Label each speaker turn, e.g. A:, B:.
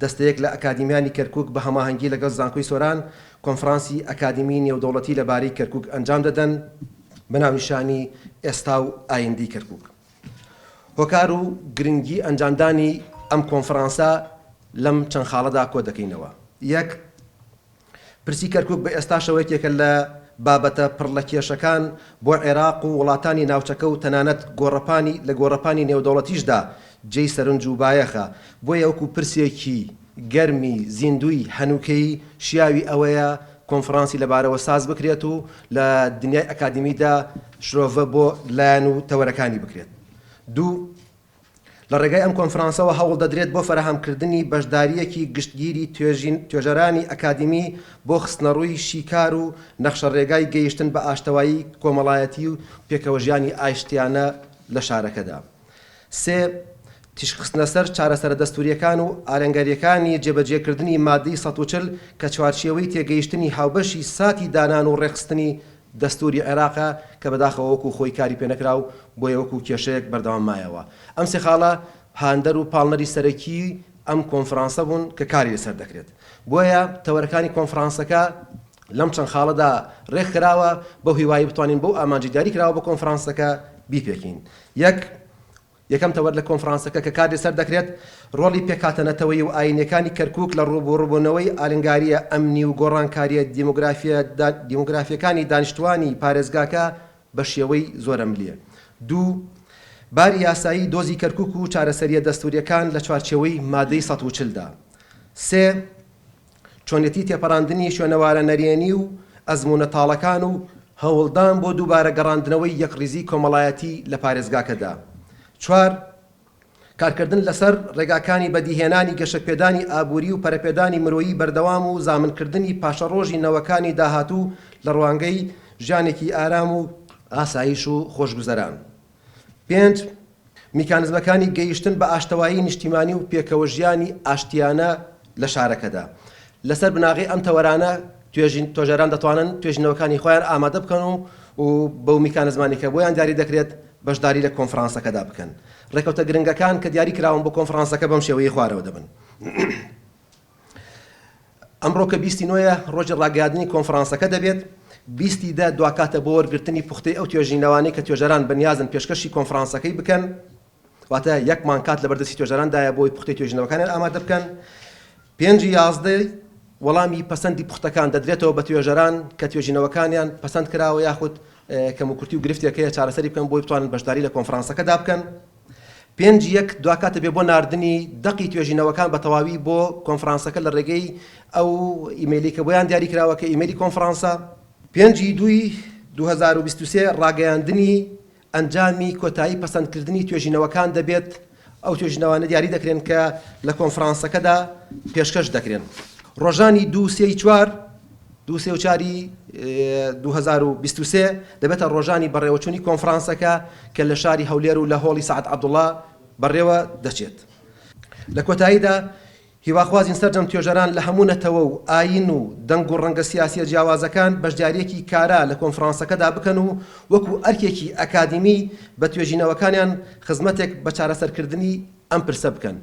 A: دەستەیەک لە ئەکادیمیانی کەرکووک بە هەماهەنگی لەگەڵ زانکۆی سۆران کۆنفرانسی ئەکادیمی نێودەوڵەتی لەبارەی کەرکووک ئەنجام دەدەن بە ناونیشانی ئێستا و ئایندی کەرکووک. هۆکار و گرنگی ئەنجامدانی ئەم کۆنفرانسە لەم چەند خاڵەدا کۆ دەکەینەوە. یەک، پرسی کەرکووک بە ئێستا شەوەیەکێکە لە بابەتە پڕ لە کێشەکان بۆ عێراق و وڵاتانی ناوچەکە و تەنانەت لە گۆڕەپانی نێودەوڵەتیشدا جێی سەرنج و بایەخە. بۆیە وەکو پرسێکی گەرمی زیندوی هەنووکەی شیاوی ئەوەیە کۆنفرانسی لەبارەوە ساز بکرێت و لە دنیای ئەکادیمیدا شرۆڤە بۆ لایەن و تەوەرەکانی بکرێت. دوو، لە ڕێگای ئەم کۆنفرانسەوە هەوڵ دەدرێت بۆ فەرەهەمکردنی بەشداریەکی گشتگیری توێژەرانی ئەکادیمی بۆ خستنەڕووی شیکار و نەخشە ڕێگای گەیشتن بە ئاشتەوایی کۆمەڵایەتی و پێکەوە ژیانی ئاشتیانە لە شارەکەدا. سێ، تیشخستنە سەر چارەسەرە دەستوریەکان و ئالەنگەریەکانی جێبەجێکردنی مادەی ١٤٠ کە چوارچێوەی تێگەیشتنی هاوبەشی ساتی دانان و ڕێخستنی دەستوری عێراقە کە بەداخەوە وەکو خۆی کاری پێنەکرا و بۆیە وەکو کێشەیەک بەردەوام مایەوە. ئەم سێ خاڵە هاندەر و پاڵنەری سەرەکی ئەم کۆنفرانسە بوون کە کاری لەسەر دەکرێت. بۆیە تەوەرەکانی کۆنفرانسەکە لەم چەند خاڵەدا ڕێک کراوە بەو هیوایی بتوانین بۆ ئامانجیداری کراوە بە کۆنفرانسەکە بیپێکین. یەکەم تەوەر لە کۆنفرانسەکە کە کاری لەسەر دەکرێت ڕۆڵی پێکهاتەنەتەوەی و ئاینیەکانی کەرکووک لە ڕووبەڕووبوونەوەی ئالنگاریە ئەمنی و گۆڕانکاریە دیموگرافیەکانی دانیشتوانی پارێزگاکە بە شێوەی زۆرەملیە. دوو، باری یاسایی دۆزی کەرکووک و چارەسەریە دەستوریەکان لە چوارچێوەی مادەی ١٤٠دا. سێ، چۆنێتی تێپەڕاندنی شوێنەوارە نەرێنی و ئەزمونە تاڵەکان و هەوڵدان بۆ دووبارە گەڕاندنەوەی یەکڕیزی کۆمەڵایەتی لە پارێزگاکەدا. چوار، کارکردن لەسەر ڕێگاکانی بەدیهێنانی گەشەپێدانی ئابووری و پەرەپێدانی مرۆیی بەردەوام و زامنکردنی پاشەڕۆژی نەوەکانی داهاتوو لە ڕوانگەی ژیانێکی ئارام و ئاسایش و خۆشگوزەران. پێنج، میکانزمەکانی گەیشتن بە ئاشتەوایی نیشتیمانی و پێکەوە ژیانی ئاشتیانە لە شارەکەدا. لەسەر بناغی ئەم تەوەرانە تۆژەران دەتوانن توێژینەوەکانی خۆیان ئامادە بکەن و بەو میکانزمانی کە بۆیان دیاری دەکرێت بەشداری لە کۆنفرانسەکەدا بکەن. ڕێکەوتە گرنگەکان کە دیاری کراون بۆ کۆنفرانسەکە بەم شێوەیە خوارەوە دەبن. ئەمڕۆ کە 29 ڕۆژی ڕاگەیاندنی کۆنفرانسەکە دەبێت، 20 دوکاتە بۆ وەرگرتنی پوختەی ئەو توێژینەوانەی کە توێژەران بەنیازن پێشکەشی کۆنفرانسەکەی بکەن، واتە یەکمان کات لە بەردەستی توێژەراندایە بۆی پوختەی توێژینەوەکانیان ئامادە بکەن. 5/11 وەڵامی پەسەندی پوختەکان دەدرێتەوە بە توێژەران کە توێژینەوەکانیان پەسەند کراوە یاخود کەموکورتی و گرفتێکەیە چارەسەری بکەن بۆی بتوانن بەشداری لە کۆنفرانسەکەدا بکەن. 5/1 دوکاتە بێ بۆ ناردنی دەقی توێژینەوەکان بە تەواوی بۆ کۆنفرانسەکە لە ڕێگەی ئەو ئیمەیلی کە بۆیان دیاری کراوە کە ئیمەیلی کۆنفرانسە. 5/2 2023 ڕاگەیاندنی ئەنجامی کۆتایی پەسەندکردنی توێژینەوەکان دەبێت. ئەو توێژینەوانە دیاری دەکرێن کە لە کۆنفرانسەکەدا پێشکەش دەکرێن. ڕۆژانی 2-3-4 2023 دەبێتە ڕۆژانی بەڕێوەچوونی کۆنفرانسەکە کە لە شاری هەولێر و لە هۆڵی سەعەد عەبدوڵڵا بەڕێوە دەچێت. لە کۆتاییدا هیواخوازین سەرجەم توێژەران لە هەموو نەتەوە و ئاین و دەنگ و ڕەنگە سیاسیە جیاوازەکان بەشداریەکی کارا لە کۆنفرانسەکەدا بکەن و وەکو ئەرکێکی ئەکادیمی بە توێژینەوەکانیان خزمەتێک بە چارەسەرکردنی ئەم پرسە بکەن.